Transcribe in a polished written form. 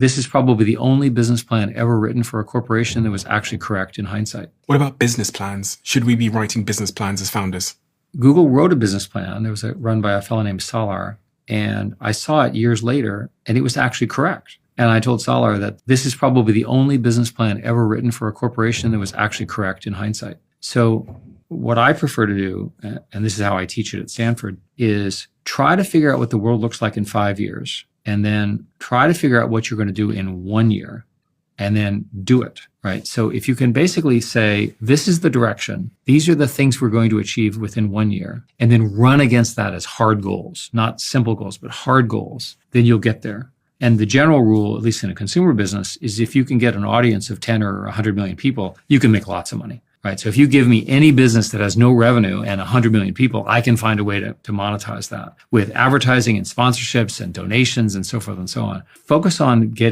this is probably the only business plan ever written for a corporation that was actually correct in hindsight. What about business plans? Should we be writing business plans as founders? Google wrote a business plan. It was run by a fellow named Salar. And I saw it years later, and it was actually correct. And I told Salar that this is probably the only business plan ever written for a corporation that was actually correct in hindsight. So what I prefer to do, and this is how I teach it at Stanford, is try to figure out what the world looks like in 5 years, and then try to figure out what you're going to do in 1 year, and then do it, right? So if you can basically say, this is the direction, these are the things we're going to achieve within 1 year, and then run against that as hard goals, not simple goals, but hard goals, then you'll get there. And the general rule, at least in a consumer business, is if you can get an audience of 10 or 100 million people, you can make lots of money, right? So if you give me any business that has no revenue and 100 million people, I can find a way to monetize that with advertising and sponsorships and donations and so forth and so on. Focus on getting